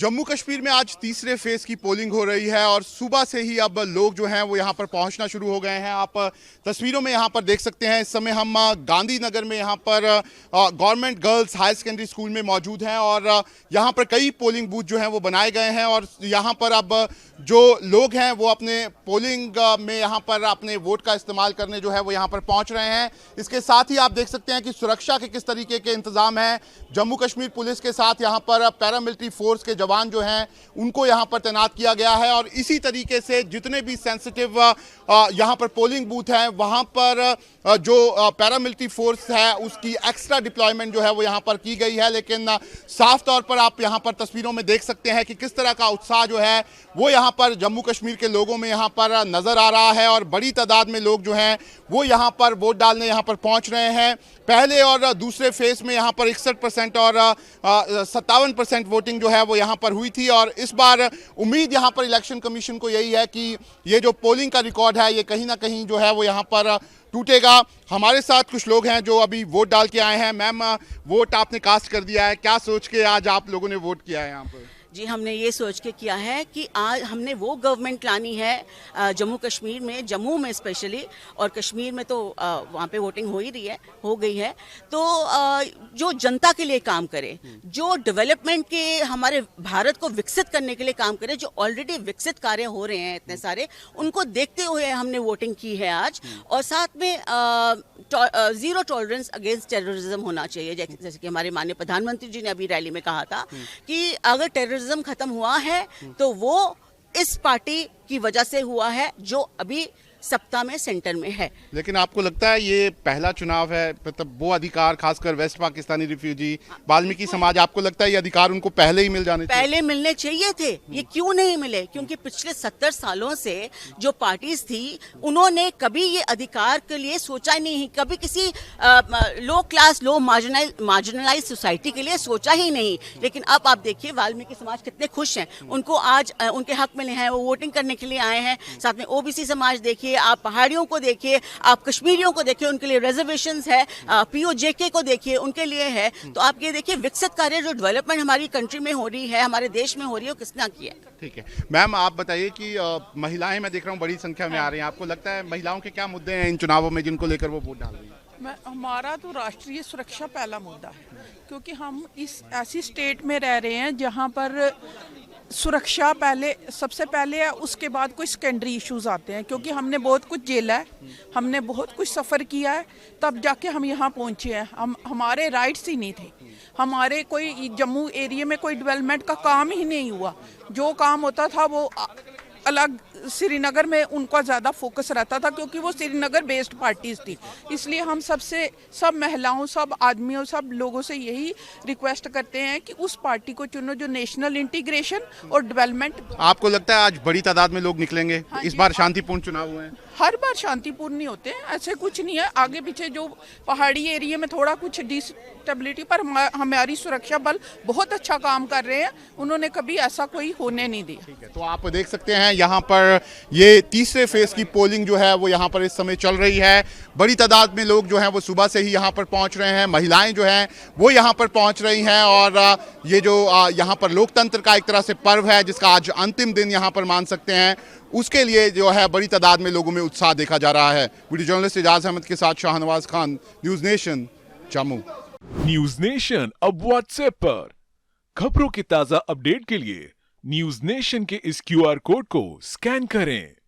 जम्मू कश्मीर में आज तीसरे फेज की पोलिंग हो रही है और सुबह से ही अब लोग जो हैं वो यहाँ पर पहुँचना शुरू हो गए हैं। आप तस्वीरों में यहाँ पर देख सकते हैं, इस समय हम गांधीनगर में यहाँ पर government girls higher secondary school में मौजूद हैं और यहाँ पर कई पोलिंग बूथ जो हैं वो बनाए गए हैं और यहाँ पर अब जो लोग हैं वो अपने पोलिंग में यहाँ पर अपने वोट का इस्तेमाल करने जो है वो यहाँ पर पहुँच रहे हैं। इसके साथ ही आप देख सकते हैं कि सुरक्षा के किस तरीके के इंतजाम हैं। जम्मू कश्मीर पुलिस के साथ यहाँ पर पैरामिलिट्री फोर्स के जवान जो हैं उनको यहाँ पर तैनात किया गया है और इसी तरीके से जितने भी सेंसिटिव यहाँ पर पोलिंग बूथ हैं वहाँ पर जो पैरामिलिट्री फोर्स है उसकी एक्स्ट्रा डिप्लॉयमेंट जो है वो यहाँ पर की गई है। लेकिन साफ तौर पर आप यहाँ पर तस्वीरों में देख सकते हैं कि किस तरह का उत्साह जो है वो यहाँ पर जम्मू कश्मीर के लोगों में यहाँ पर नज़र आ रहा है और बड़ी तादाद में लोग जो हैं वो यहाँ पर वोट डालने यहाँ पर पहुँच रहे हैं। पहले और दूसरे फेज में यहाँ पर 61% और 57% वोटिंग जो है वो यहाँ पर हुई थी और इस बार उम्मीद यहाँ पर इलेक्शन कमीशन को यही है कि ये जो पोलिंग का रिकॉर्ड है ये कहीं ना कहीं जो है वो यहाँ पर टूटेगा। हमारे साथ कुछ लोग हैं जो अभी वोट डाल के आए हैं। मैम, वोट आपने कास्ट कर दिया है, क्या सोच के आज आप लोगों ने वोट किया है यहाँ पर? जी, हमने ये सोच के किया है कि आज हमने वो गवर्नमेंट लानी है जम्मू कश्मीर में, जम्मू में स्पेशली, और कश्मीर में तो वहाँ पे वोटिंग हो गई है। तो जो जनता के लिए काम करे, जो डेवलपमेंट के हमारे भारत को विकसित करने के लिए काम करे, जो ऑलरेडी विकसित कार्य हो रहे हैं इतने सारे, उनको देखते हुए हमने वोटिंग की है आज। और साथ में जीरो टॉलरेंस अगेंस्ट टेररिज्म होना चाहिए, जैसे कि हमारे माननीय प्रधानमंत्री जी ने अभी रैली में कहा था कि अगर टेररिज्म खत्म हुआ है तो वो इस पार्टी की वजह से हुआ है जो अभी सत्ता में सेंटर में है। लेकिन आपको लगता है ये पहला चुनाव है, मतलब वो अधिकार खासकर वेस्ट पाकिस्तानी रिफ्यूजी वाल्मीकि समाज, आपको लगता है ये अधिकार उनको पहले ही मिल जाने चाहिए? पहले मिलने चाहिए थे। ये क्यों नहीं मिले? क्योंकि पिछले 70 सालों से जो पार्टीज थी उन्होंने कभी ये अधिकार के लिए सोचा ही नहीं, कभी किसी लो क्लास लो मार्जिनलाइज सोसाइटी के लिए सोचा ही नहीं। लेकिन अब आप देखिए वाल्मीकि समाज कितने खुश हैं, उनको आज उनके हक मिले हैं, वो वोटिंग करने के लिए आए हैं। साथ में ओबीसी समाज देखिए, आप पहाड़ियों को देखिए, आप कश्मीरियों को देखिए, उनके लिए रिजर्वेशंस है, पीओजेके को देखिए, उनके लिए है। तो आप ये देखिए विकसित कार्य जो डेवलपमेंट हमारी कंट्री में हो रही है, हमारे देश में हो रही है, वो किसने किया है। ठीक है मैम, आप बताइए कि महिलाएं मैं देख रहा हूँ बड़ी संख्या में आ रही हैं, आपको लगता है महिलाओं के क्या मुद्दे हैं इन चुनावों में जिनको लेकर वो वोट डाल रही हैं? हमारा तो राष्ट्रीय सुरक्षा पहला मुद्दा है, क्योंकि हम इस ऐसी स्टेट में रह रहे हैं जहां पर सुरक्षा सबसे पहले है, उसके बाद कोई सेकेंडरी इश्यूज आते हैं। क्योंकि हमने बहुत कुछ झेला है, हमने बहुत कुछ सफ़र किया है, तब जाके हम यहाँ पहुँचे हैं। हमारे राइट्स ही नहीं थे, हमारे कोई जम्मू एरिया में कोई डेवलपमेंट का काम ही नहीं हुआ। जो काम होता था वो अलग श्रीनगर में उनका ज़्यादा फोकस रहता था, क्योंकि वो श्रीनगर बेस्ड पार्टीज थी। इसलिए हम सब महिलाओं, सब आदमियों, सब लोगों से यही रिक्वेस्ट करते हैं कि उस पार्टी को चुनो जो नेशनल इंटीग्रेशन और डेवलपमेंट। आपको लगता है आज बड़ी तादाद में लोग निकलेंगे? हाँ, इस बार शांतिपूर्ण चुनाव हुए हैं? हर बार शांतिपूर्ण नहीं होते हैं, ऐसे कुछ नहीं है। आगे पीछे जो पहाड़ी एरिया में थोड़ा कुछ डिस्टेबिलिटी, पर हमारी सुरक्षा बल बहुत अच्छा काम कर रहे हैं, उन्होंने कभी ऐसा कोई होने नहीं दिया। ठीक है, तो आप देख सकते हैं यहाँ पर ये तीसरे फेज की पोलिंग जो है वो यहाँ पर इस समय चल रही है। बड़ी तादाद में लोग जो हैं वो सुबह से ही यहाँ पर पहुँच रहे हैं, महिलाएं जो हैं वो यहाँ पर पहुँच रही हैं और ये जो यहाँ पर लोकतंत्र का एक तरह से पर्व है जिसका आज अंतिम दिन यहाँ पर मान सकते हैं, उसके लिए जो है बड़ी तादाद में लोगों में उत्साह देखा जा रहा है। वीडियो जर्नलिस्ट इजाज अहमद के साथ Shahnawaz Khan, news nation, Jammu. News nation अब व्हाट्सएप पर खबरों की ताजा अपडेट के लिए न्यूज़ नेशन के इस क्यूआर कोड को स्कैन करें।